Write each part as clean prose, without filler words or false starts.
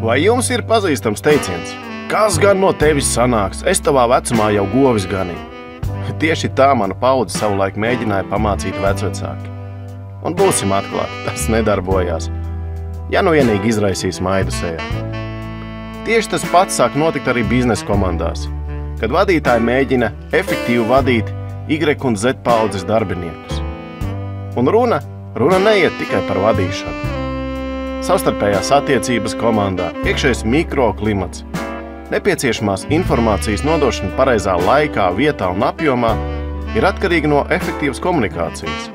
Vai jums ir pazīstams teiciens? Kas gan no tevis sanāks? Es tavā vecumā jau govis ganīju. Tieši tā mana paudze savulaik mēģināja pamācīt vecvecāki. Un būsim atklāti, tas nedarbojās. Ja nu vienīgi izraisīs maidu sejā. Tieši tas pats sāk notikt arī biznesa komandās, kad vadītāji mēģina efektīvi vadīt Y un Z paudzes darbiniekus. Un runa neiet tikai par vadīšanu. Savstarpējās attiecības komandā, iekšējais mikroklimats, nepieciešamās informācijas nodošana pareizā laikā, vietā un apjomā ir atkarīga no efektīvas komunikācijas.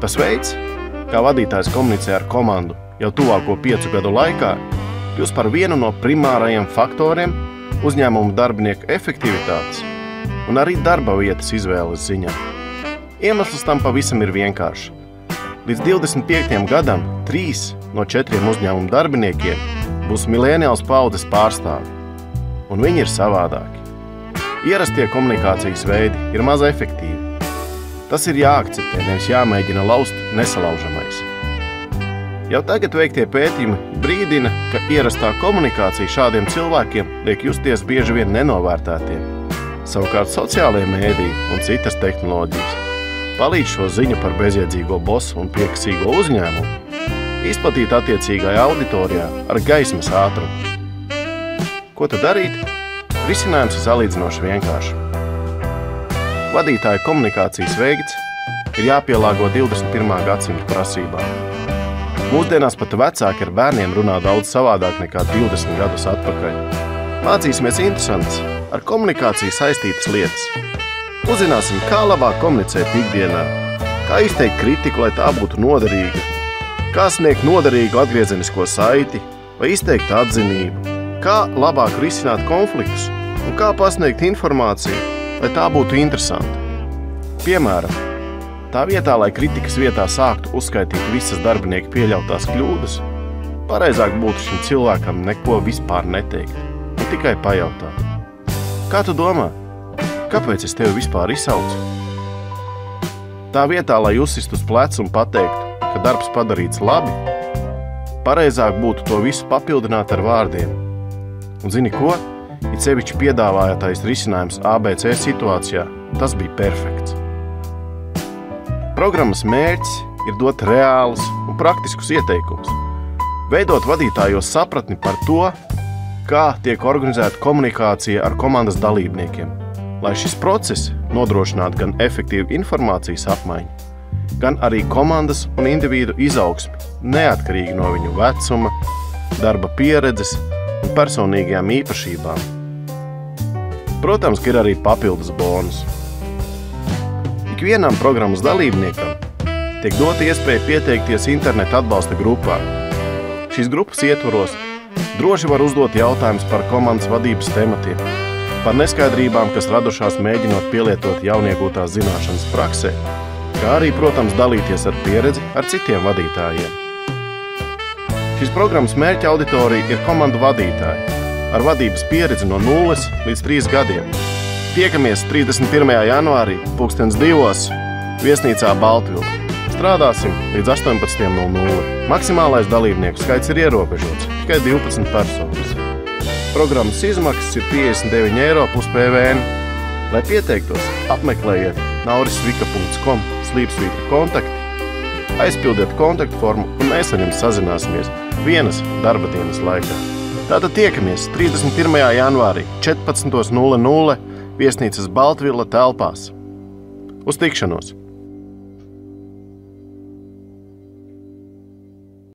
Tas veids, kā vadītājs komunicē ar komandu jau tuvāko 5 gadu laikā, kļūst par vienu no primārajiem faktoriem uzņēmumu darbinieku efektivitātes un arī darba vietas izvēles ziņā. Iemesls tam pavisam ir vienkāršs. Līdz 25. gadam 3 no 4 uzņēmumu darbiniekiem būs mileniāls paudzes pārstāvi, un viņi ir savādāki. Ierastie komunikācijas veidi ir maz efektīvi. Tas ir jāakceptē, nevis jāmēģina laust nesalaužamais. Jau tagad veiktie pētījumi brīdina, ka ierastā komunikācija šādiem cilvēkiem liek justies bieži vien nenovērtētiem. Savukārt sociālajie mēdīji un citas tehnoloģijas palīdz šo ziņu par bezjēdzīgo bosu un piekasīgo uzņēmumu izplatīt attiecīgai auditorijā ar gaismas ātrumu. Ko tad darīt? Risinājums ir salīdzinoši vienkārši. Vadītāja komunikācijas veids ir jāpielāgo 21. gadsimta prasībām. Mūsdienās pat vecāki ar bērniem runā daudz savādāk nekā 20 gadus atpakaļ. Mācīsimies interesantas, ar komunikāciju saistītas lietas. Uzzināsim, kā labāk komunicēt ikdienā, kā izteikt kritiku, lai tā būtu noderīga, kā sniegt noderīgu atgriezenisko saiti vai izteikt atzinību, kā labāk risināt konfliktus un kā pasniegt informāciju, lai tā būtu interesanta. Piemēram, tā vietā, lai kritikas vietā sāktu uzskaitīt visas darbinieku pieļautās kļūdas, pareizāk būtu šim cilvēkam neko vispār neteikt un tikai pajautāt. Kā tu domā? Kāpēc es tevi vispār izsaucu? Tā vietā, lai uzsist uz plecu un pateiktu, ka darbs padarīts labi, pareizāk būtu to visu papildināt ar vārdiem. Un zini ko? It sevišķi piedāvājotais risinājums ABC situācijā, tas bija perfekts. Programmas mērķis ir dot reālus un praktiskus ieteikumus, veidot vadītājos sapratni par to, kā tiek organizēta komunikācija ar komandas dalībniekiem, lai šis process nodrošinātu gan efektīvu informācijas apmaiņu, gan arī komandas un individu izaugsmi, neatkarīgi no viņu vecuma, darba pieredzes un personīgajām īpašībām. Protams, ka ir arī papildus bonus. Ikvienam programmas dalībniekam tiek dota iespēja pieteikties interneta atbalsta grupā. Šīs grupas ietvaros droši var uzdot jautājumus par komandas vadības tematiem, par neskaidrībām, kas radušās mēģinot pielietot jauniegūtās zināšanas praksē, kā arī, protams, dalīties ar pieredzi ar citiem vadītājiem. Šīs programmas mērķa auditorija ir komandu vadītāji ar vadības pieredzi no 0 līdz 3 gadiem. Tiekamies 31. janvārī 2002. Viesnīcā Baltvila. Strādāsim līdz 18:00. Maksimālais dalībnieku skaits ir ierobežots, tikai 12 personas. Programmas izmaksas ir 59 eiro plus PVN. Lai pieteiktos, apmeklējiet naurisvika.com/kontakti, aizpildiet kontaktu formu un mēs ar jums sazināsimies vienas darba dienas laikā. Tātad tiekamies 31. janvārī 14:00 Viesnīcas Baltvila telpās. Uz tikšanos!